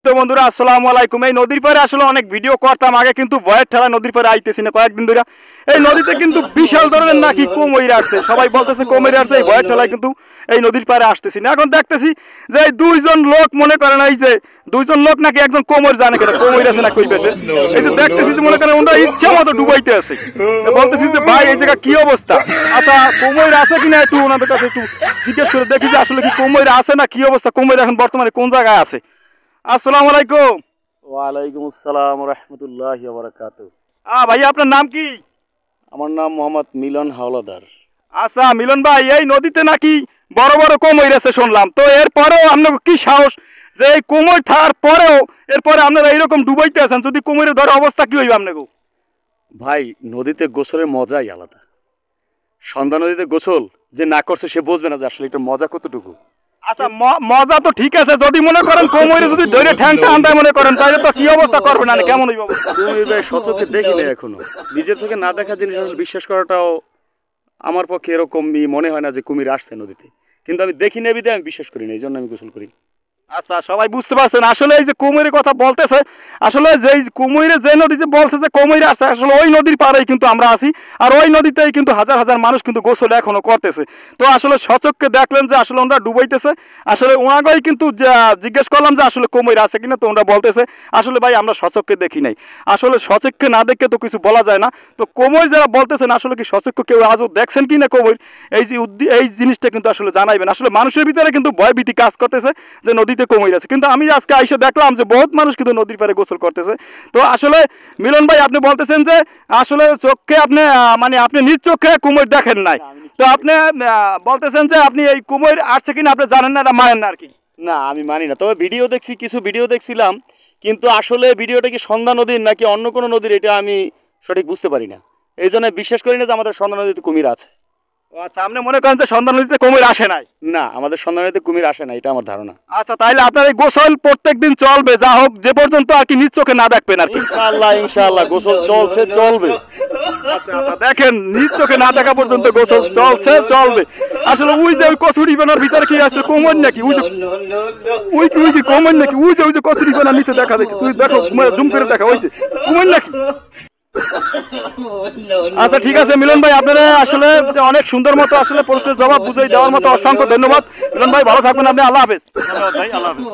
তো বন্ধুরা আসসালামু আলাইকুম। এই নদীর পাড়ে আসলে অনেক ভিডিও করতাম আগে, কিন্তু ভয়ের ঠেলা নদীর পাড়ে আইতেছি না কয়েকদিন ধরে। এই নদীতে কিন্তু বিশাল ধরনের নাকি কুমির আসছে, সবাই বলতেছে কুমির আসছে। এই ভয়ের ঠেলায় কিন্তু এই নদীর পাড়ে আসতেছি না। এখন দেখতেছি যে এই দুইজন লোক মনে করেন, এই যে দুইজন লোক নাকি একজন কোমর জানে কেন কুমির আছে না কই পেছে। এই যে দেখতেছি যে মনে করেন ওরা ইচ্ছা মতো ডুবাইতে আছে। বলতেছি যে ভাই এই জায়গা কি অবস্থা, আচ্ছা কুমির আছে কিনা একটু ওনাদের কাছে একটু জিজ্ঞেস করে দেখি যে আসলে কি কুমির আছে না কি অবস্থা, কুমির এখন বর্তমানে কোন জায়গায় আছে। আসসালামু আলাইকুম। ওয়ালাইকুম আসসালাম রহমতুল্লাহি ওয়া বারাকাতুহু। ভাই আপনার নাম কি? আমার নাম মোহাম্মদ মিলন হাওলাদার। আচ্ছা মিলন ভাই, এই নদীতে নাকি বড় বড় কুমির আছে শুনলাম, তো এরপরেও আপনার কি সাহস যে এই কুমির থাকার পরেও এরপরে আপনারা এইরকম ডুবাইতে আছেন? যদি কুমিরের ধরে অবস্থা কি হইবে আপনাকে? ভাই নদীতে গোসলের মজাই আলাদা। সন্ধ্যা নদীতে গোসল যে না করছে সে বুঝবে না যে আসলে এটা মজা কতটুকু। আচ্ছা মজা তো ঠিক আছে, যদি মনে করেন কুমিরে যদি ধরে ঠ্যাংটা আন্দায় মনে করেন তাহলে তো কি অবস্থা করবে না, কেমন হইব অবস্থা? কুমির ভাই সচক্ষে দেখিনি এখনো, নিজের চোখে না দেখা জিনিস আসলে বিশ্বাস করাটাও আমার পক্ষে এরকমই মনে হয় না যে কুমির আসছে নদীতে, কিন্তু আমি দেখি না বিধায় আমি বিশ্বাস করি না, এই জন্য আমি গোসল করি। আচ্ছা সবাই বুঝতে পারছেন আসলে এই যে কুমিরের কথা বলতেছে, আসলে যে কুমিরে যে নদীতে বলছে যে কুমির আছে, আসলে ওই নদীর পাড়েই কিন্তু আমরা আছি, আর ওই নদীতেই কিন্তু হাজার হাজার মানুষ কিন্তু গোসল এখনো করতেছে। তো আসলে সচক্ষে দেখলেন যে আসলে ওনারা ডুবাইতেছে। আসলে ওনাকেই কিন্তু জিজ্ঞেস করলাম যে আসলে কুমির আছে কিনা, তো ওনারা বলতেছে আসলে ভাই আমরা সচক্ষে দেখি নাই। আসলে সচক্ষে না দেখে তো কিছু বলা যায় না। তো কুমির যারা বলতেছেন আসলে কি সচক্ষে কেউ আজও দেখছেন কি না কুমির, এই জিনিসটা কিন্তু আসলে জানাইবেন। আসলে মানুষের ভিতরে কিন্তু ভয়ভীতি কাজ করতেছে যে নদীতে কুমির আছে, কিন্তু আমি আজকে আইসা দেখলাম যে বহুত মানুষ কিন্তু নদীর পাড়ে গোসল করতেছে। তো আসলে মিলন ভাই আপনি বলতেছেন যে আসলে চোখে আপনি মানে আপনি নিজ চোখে কুমির দেখেন নাই, তো আপনি বলতেছেন যে আপনি এই কুমির আসছে কিনা আপনি জানেন না, এটা মানেন না আর কি? না আমি মানি না, তবে ভিডিও দেখছি, কিছু ভিডিও দেখছিলাম, কিন্তু আসলে ভিডিওটা কি সন্ধ্যা নদীর নাকি অন্য কোনো নদীর এটা আমি সঠিক বুঝতে পারি না, এই জন্য বিশ্বাস করি না যে আমাদের সন্ধ্যা নদীতে কুমির আছে। আচ্ছা আপনি মনে করেন যে সন্ধ্যা নদীতে কুমির আসে নাই? না আমাদের সন্ধ্যা নদীতে কুমির আসে না, এটা আমার ধারণা। আচ্ছা তাইলে আপনার এই গোসল প্রত্যেকদিন চলবে, যা হোক যে পর্যন্ত আর কি নিজ চোখে না দেখবেন আর কি? ইনশাআল্লাহ ইনশাআল্লাহ গোসল চলছে চলবে। আচ্ছা দেখেন নিজ চোখে না দেখা পর্যন্ত গোসল চলছে চলবে। আসলে ওই যে ওই কচুরি বানার ভিতরে কি আছে কুমির নাকি? ওই কি কুমির নাকি? ওই যে কচুরি বানার নিচে দেখা দেখি, তুই দেখো জুম করে দেখা, ওই যে কুমির নাকি? আচ্ছা ঠিক আছে মিলন ভাই, আপনারা আসলে অনেক সুন্দর মতো আসলে প্রশ্নের জবাব বুঝিয়ে দেওয়ার মতো অসংখ্য ধন্যবাদ। মিলন ভাই ভালো থাকবেন আপনি, আল্লাহ হাফেজ। ধন্যবাদ ভাই, আল্লাহ হাফেজ।